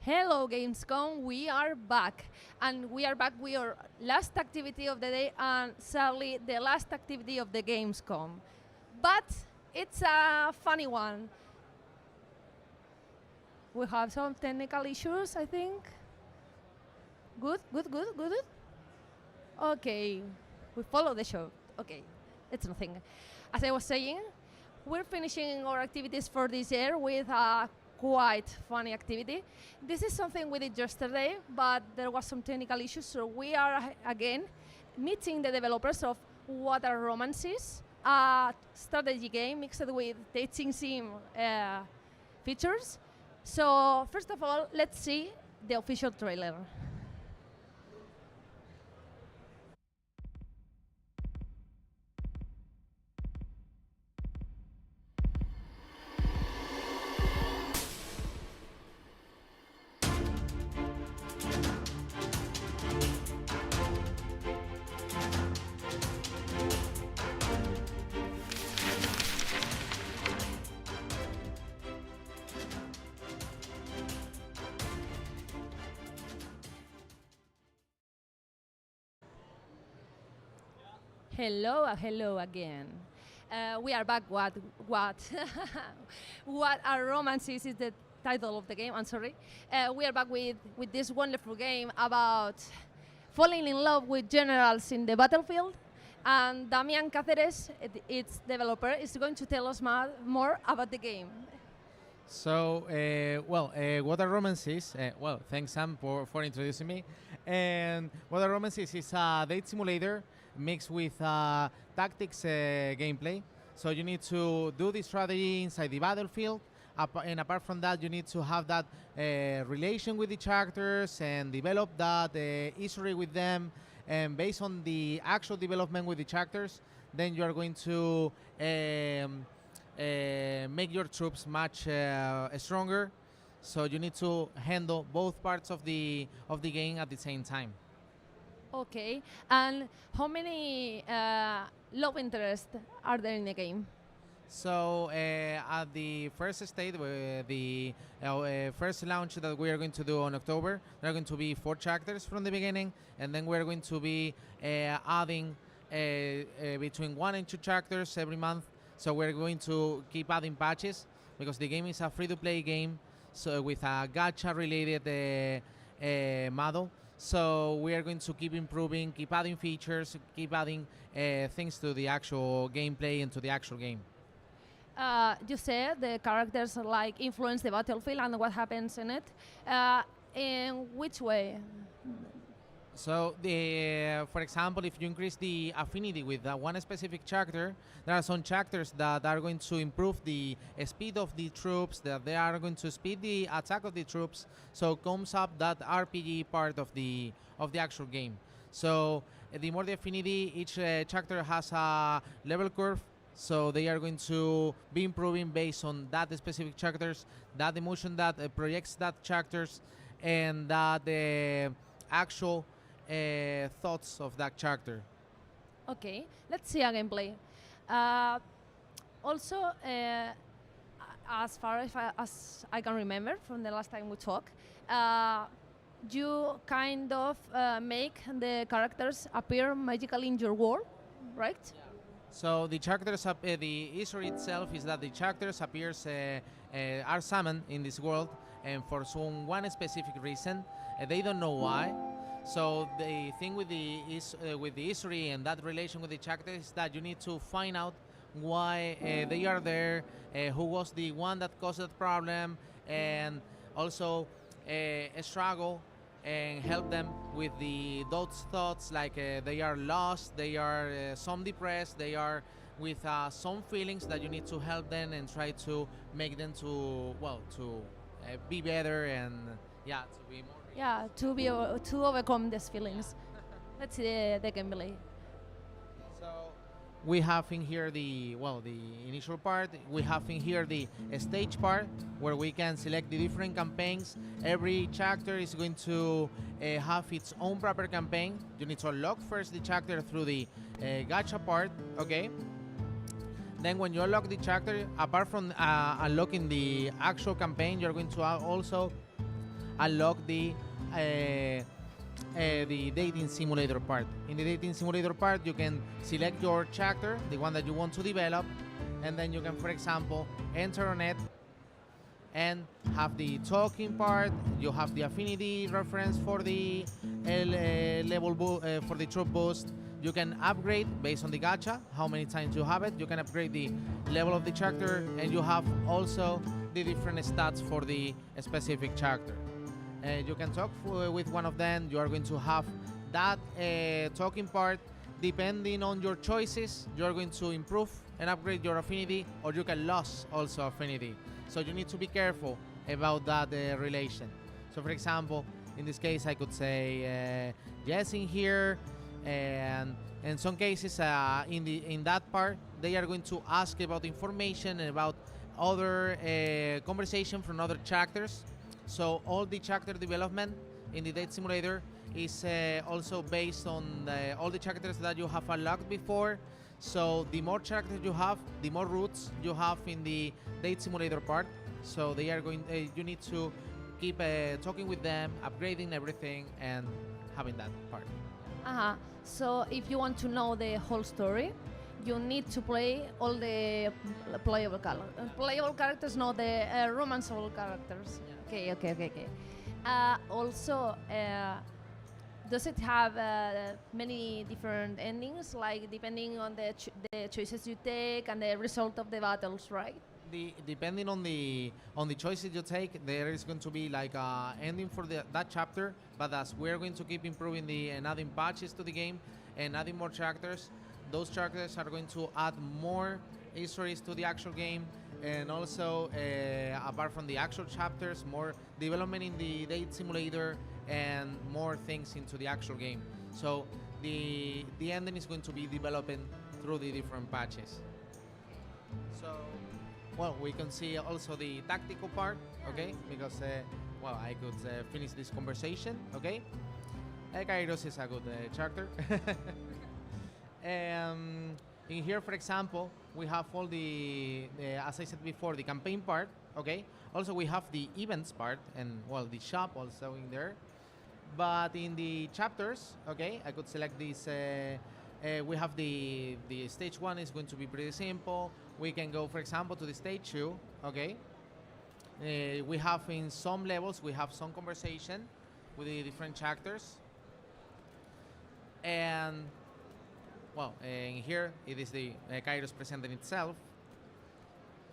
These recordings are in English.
Hello Gamescom, we are back. And we are back with our last activity of the day and sadly the last activity of the Gamescom. But it's a funny one. We have some technical issues, I think. Good. Okay, we follow the show. Okay, it's nothing. As I was saying, we're finishing our activities for this year with a quite funny activity. This is something we did yesterday, but there was some technical issues, so we are again meeting the developers of What Are Romances, a strategy game mixed with dating sim features. So first of all, let's see the official trailer. Hello again. We are back. What? What Are Romances is the title of the game. I'm sorry. We are back with this wonderful game about falling in love with generals in the battlefield. And Damian Cáceres, its developer, is going to tell us more about the game. So, What Are Romances? Thanks, Sam, for introducing me. And What Are Romances is a date simulator mixed with tactics gameplay. So you need to do the strategy inside the battlefield, and apart from that, you need to have that relation with the characters and develop that history with them. And based on the actual development with the characters, then you are going to make your troops much stronger. So you need to handle both parts of the game at the same time. Okay, and how many love interests are there in the game? So at the first state, the first launch that we are going to do on October, there are going to be 4 characters from the beginning, and then we're going to be adding between 1 and 2 characters every month. So we're going to keep adding patches because the game is a free-to-play game, so with a gacha-related model. So we are going to keep improving, keep adding features, keep adding things to the actual gameplay and to the actual game. You said the characters like influence the battlefield and what happens in it. In which way? So, for example, if you increase the affinity with one specific character, there are some characters that are going to improve the speed of the troops, that they are going to speed the attack of the troops. So comes up that RPG part of the actual game. So the more the affinity, each character has a level curve. So they are going to be improving based on that specific characters, that emotion that projects that characters, and that the actual thoughts of that character. Okay, let's see a gameplay. Also, as far as I can remember from the last time we talked, you kind of make the characters appear magically in your world, right? Yeah. So the characters, the history itself is that the characters are summoned in this world, and for one specific reason, they don't know why. So the thing with the history and that relation with the characters is that you need to find out why they are there, who was the one that caused that problem, and also struggle and help them with those thoughts, like they are lost, they are some depressed, they are with some feelings that you need to help them and try to make them to be better and to be more. Yeah, to overcome these feelings. Let's see the gameplay. So we have in here the initial part. We have in here the stage part where we can select the different campaigns. Every chapter is going to have its own proper campaign. You need to unlock first the chapter through the gacha part, okay? Then when you unlock the chapter, apart from unlocking the actual campaign, you're going to also unlock the dating simulator part. In the dating simulator part, you can select your character, the one that you want to develop, and then you can, for example, enter on it and have the talking part. You have the affinity reference for the for the troop boost. You can upgrade based on the gacha, how many times you have it. You can upgrade the level of the character, and you have also the different stats for the specific character. You can talk with one of them. You are going to have that talking part. Depending on your choices, you are going to improve and upgrade your affinity, or you can lose also affinity. So you need to be careful about that relation. So for example, in this case, I could say yes in here, and in some cases, in that part, they are going to ask about information and about other conversation from other characters. So all the character development in the date simulator is also based on all the characters that you have unlocked before. So the more characters you have, the more routes you have in the date simulator part. So they are going. You need to keep talking with them, upgrading everything, and having that part. So if you want to know the whole story, you need to play all the playable characters, not the romanceable characters. Yeah. Okay. Also, does it have many different endings, like depending on the choices you take and the result of the battles, right? Depending on the choices you take, there is going to be like a ending for that chapter. But as we're going to keep improving and adding patches to the game and adding more characters, those characters are going to add more histories to the actual game, and also apart from the actual chapters, more development in the date simulator and more things into the actual game. So the ending is going to be developing through the different patches. So, well, we can see also the tactical part, okay? Because, well, I could finish this conversation, okay? Kairos is a good character. In here, for example, we have all as I said before, the campaign part, okay? Also, we have the events part and, well, the shop also in there. But in the chapters, okay, I could select this. We have the stage 1 is going to be pretty simple. We can go, for example, to the stage 2, okay? We have in some levels, we have some conversation with the different chapters. And, well, in here, it is the Kairos presenting itself.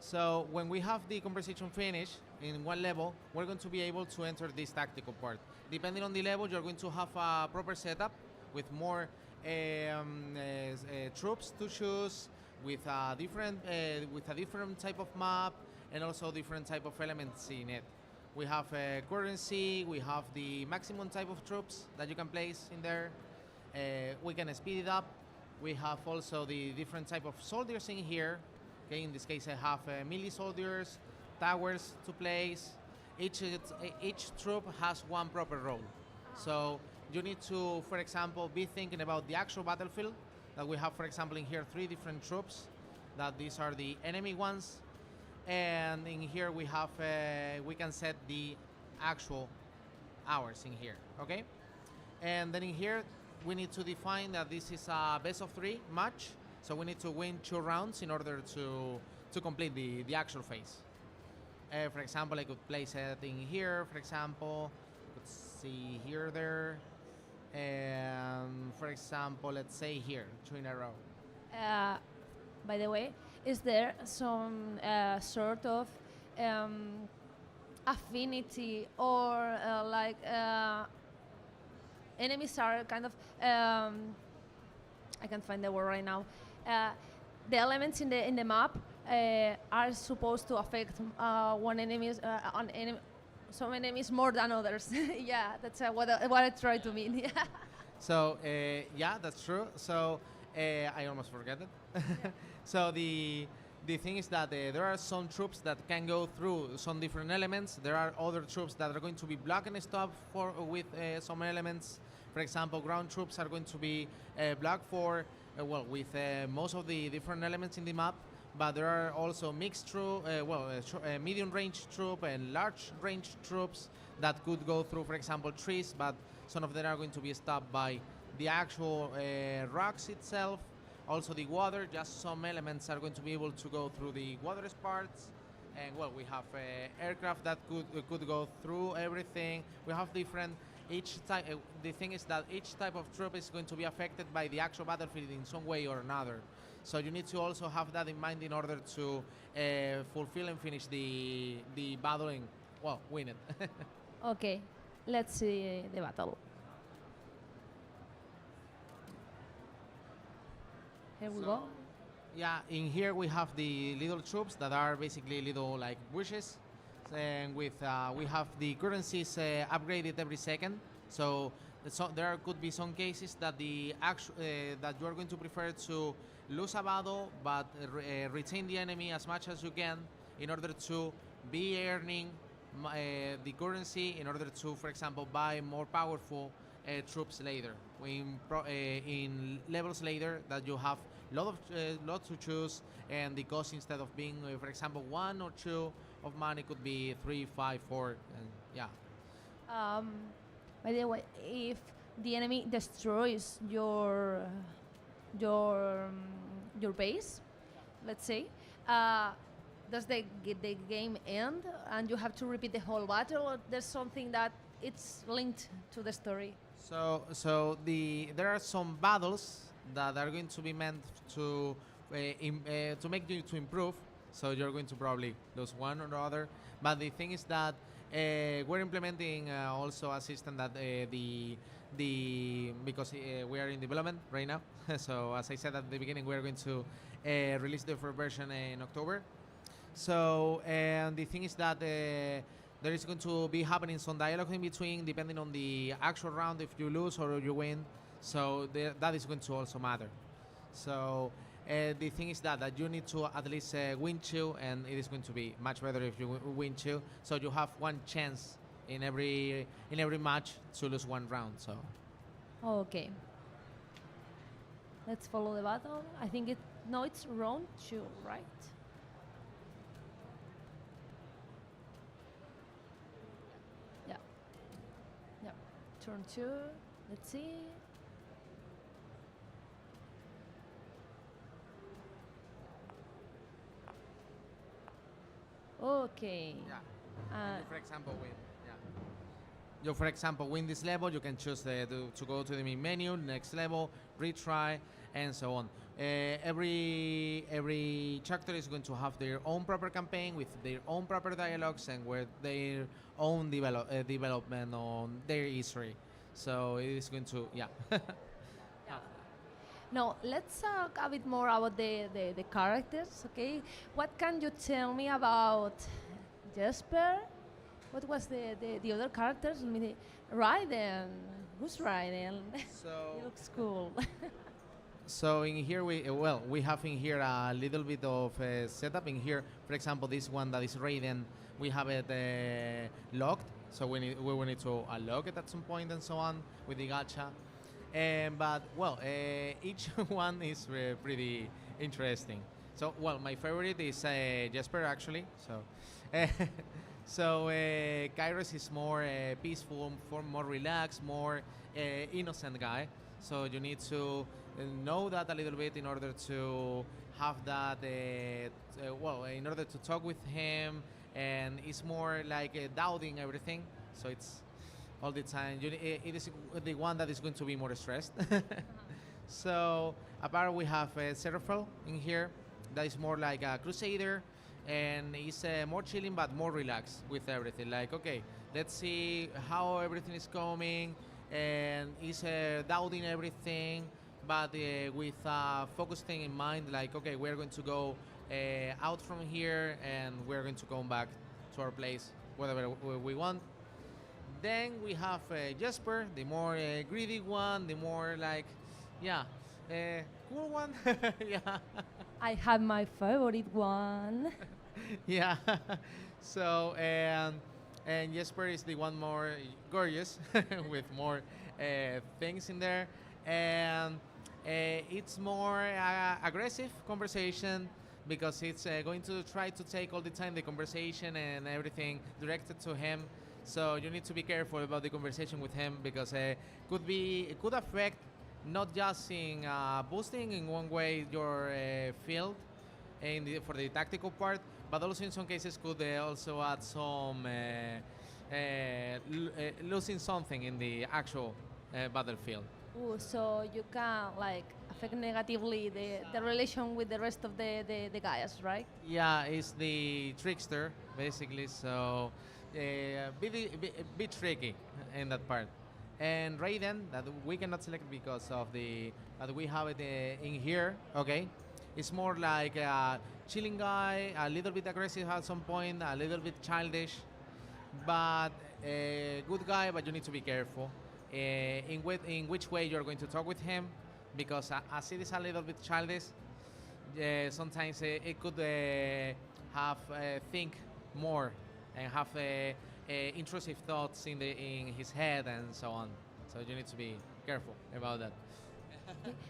So when we have the conversation finished in one level, we're going to be able to enter this tactical part. Depending on the level, you're going to have a proper setup with more troops to choose, with a different type of map, and also different type of elements in it. We have currency, we have the maximum type of troops that you can place in there. We can speed it up. We have also the different type of soldiers in here. Okay, in this case, I have melee soldiers, towers to place. Each troop has one proper role. So you need to, for example, be thinking about the actual battlefield. That we have, for example, in here 3 different troops. That these are the enemy ones. And in here we have, we can set the actual hours in here, okay? And then in here, we need to define that this is a best of 3 match. So we need to win 2 rounds in order to complete the actual phase. For example, I could place it in here, for example. Let's see here, there. And for example, let's say here, 2 in a row. By the way, is there some sort of affinity or enemies are kind of I can't find the word right now. The elements in the map are supposed to affect some enemies more than others. Yeah, that's what I try to mean. Yeah. So yeah, that's true. So I almost forgot it. So the thing is that there are some troops that can go through some different elements. There are other troops that are going to be blocking stuff with some elements. For example, ground troops are going to be blocked with most of the different elements in the map. but there are also mixed troop, medium range troop and large range troops that could go through, for example, trees, but some of them are going to be stopped by the actual rocks itself. Also the water, just some elements are going to be able to go through the water parts. And well, we have aircraft that could go through everything. We have different each type. The thing is that each type of troop is going to be affected by the actual battlefield in some way or another. So you need to also have that in mind in order to fulfill and finish the battle and well, win it. Okay, let's see the battle. Here we go. Yeah, in here we have the little troops that are basically little like bushes, and with we have the currencies upgraded every second. So there could be some cases that that you are going to prefer to lose a battle, but retain the enemy as much as you can in order to be earning the currency in order to, for example, buy more powerful troops later. In levels later that you have lot to choose, and the cost instead of being, for example, 1 or 2 of money could be 3, 5, 4, and yeah. By the way, if the enemy destroys your your base, let's say, does the game end and you have to repeat the whole battle, or there's something that it's linked to the story? There are some battles that are going to be meant to to make you to improve. So you're going to probably lose one or the other. But the thing is that we're implementing also a system that because we are in development right now. So as I said at the beginning, we are going to release the first version in October. So and the thing is that there is going to be happening some dialogue in between, depending on the actual round, if you lose or you win. So that is going to also matter. So the thing is that you need to at least win 2, and it is going to be much better if you win 2. So you have one chance in every match to lose 1 round. So. Okay. Let's follow the battle. I think it's round 2, right? Yeah. Yeah. Turn 2. Let's see. Okay. Yeah. For example, for example, win this level, you can choose to go to the main menu, next level, retry, and so on. Every chapter is going to have their own proper campaign with their own proper dialogues and with their own development on their history. So it is going to, yeah. Now, let's talk a bit more about the characters, okay? What can you tell me about Jesper? What was the other characters? I mean, Raiden. Who's Raiden? So He looks cool. So in here we have in here a little bit of setup in here. For example, this one that is Raiden, we have it locked, so we will need to unlock it at some point and so on with the gacha. But well, each one is pretty interesting. So well, my favorite is Jesper actually. So Kairos is more peaceful, more relaxed, more innocent guy. So you need to know that a little bit in order to have that. In order to talk with him, and it's more like doubting everything. So it's all the time. It is the one that is going to be more stressed. So apart, we have Seraphel in here, that is more like a crusader, and he's more chilling but more relaxed with everything. Like, okay, let's see how everything is coming, and he's doubting everything, but with a focused thing in mind. Like, okay, we're going to go out from here, and we're going to come back to our place, whatever we want. Then we have Jesper, the more greedy one, the more like, cool one. Yeah. I have my favorite one. Yeah. So and Jesper is the one more gorgeous with more things in there, and it's more aggressive conversation, because it's going to try to take all the time the conversation and everything directed to him. So you need to be careful about the conversation with him because it could affect not just in boosting in one way your field for the tactical part, but also in some cases could also add some losing something in the actual battlefield. Ooh, so you can like affect negatively the relation with the rest of the guys, right? Yeah, it's the trickster basically. So be tricky in that part. And Raiden that we cannot select because of the that we have it in here. Okay, it's more like a chilling guy, a little bit aggressive at some point, a little bit childish, but a good guy. But you need to be careful in which way you're going to talk with him, because as it is a little bit childish, sometimes it could have think more and have intrusive thoughts in his head and so on. So you need to be careful about that.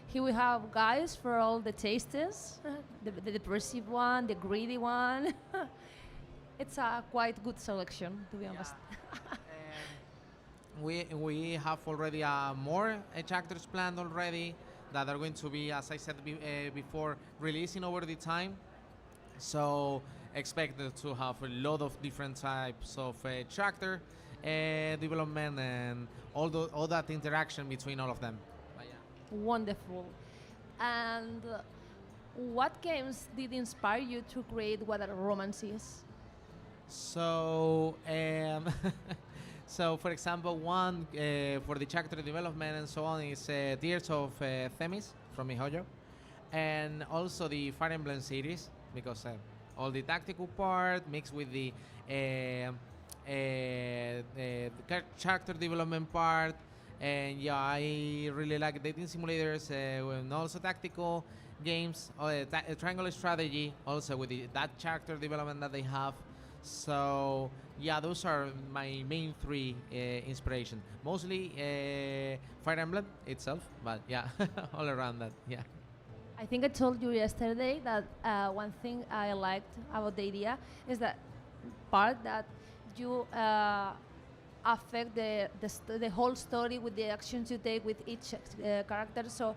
Here we have guys for all the tastes, the depressive one, the greedy one. It's a quite good selection, to be honest. We have already more chapters planned already that are going to be, as I said before, releasing over the time. So expected to have a lot of different types of chapter development and all that interaction between all of them. But yeah. Wonderful. And what games did inspire you to create what a romance is? So, so for example, one for the chapter development and so on is Tears of Themis from MiHoYo, and also the Fire Emblem series because all the tactical part mixed with the character development part, and yeah, I really like dating simulators and also tactical games, triangle strategy also with that character development that they have. So yeah, those are my main three inspiration. Mostly Fire Emblem itself, but yeah, all around that. Yeah. I think I told you yesterday that one thing I liked about the idea is that part that you affect the whole story with the actions you take with each character. So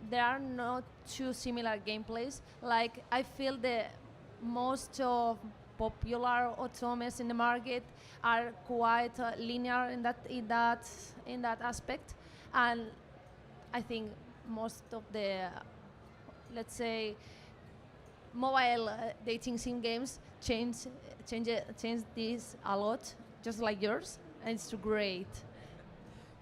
there are not two similar gameplays. Like I feel the most of popular automas in the market are quite linear in that aspect, and I think most of the let's say mobile dating sim games change this a lot, just like yours, and it's great.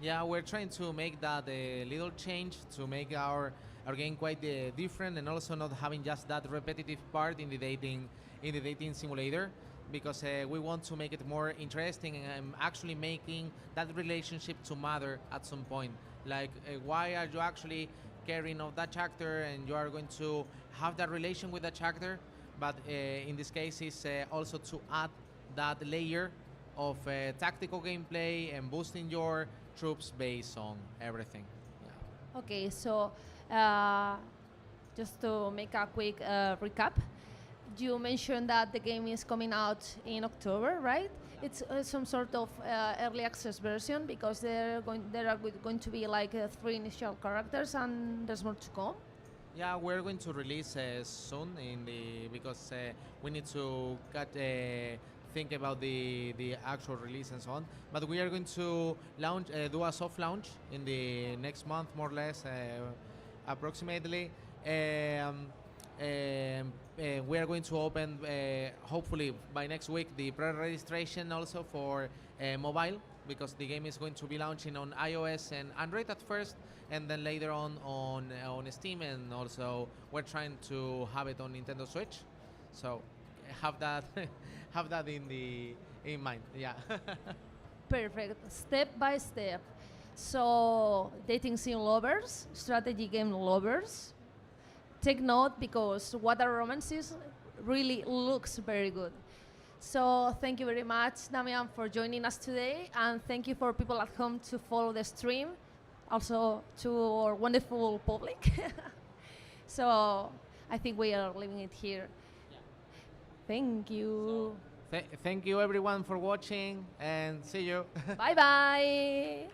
Yeah, we're trying to make that a little change to make our game quite different, and also not having just that repetitive part in the dating simulator, because we want to make it more interesting and actually making that relationship to matter at some point. Like, why are you actually caring of that character, and you are going to have that relation with that character? But in this case, is also to add that layer of tactical gameplay and boosting your troops based on everything. Yeah. Okay, so just to make a quick recap, you mentioned that the game is coming out in October, right? It's some sort of early access version because there are going to be like 3 initial characters and there's more to come. Yeah, we're going to release soon because we need to think about the actual release and so on. But we are going to do a soft launch in the next month, more or less, approximately. We are going to open, hopefully by next week, the pre-registration also for mobile, because the game is going to be launching on iOS and Android at first, and then later on Steam, and also we're trying to have it on Nintendo Switch. So have that have that in mind. Yeah. Perfect. Step by step. So dating sim lovers, strategy game lovers, take note because What a Romance is really looks very good. So thank you very much, Damian, for joining us today, and thank you for people at home to follow the stream, also to our wonderful public. So I think we are leaving it here. Thank you. Thank you everyone for watching, and see you. Bye bye.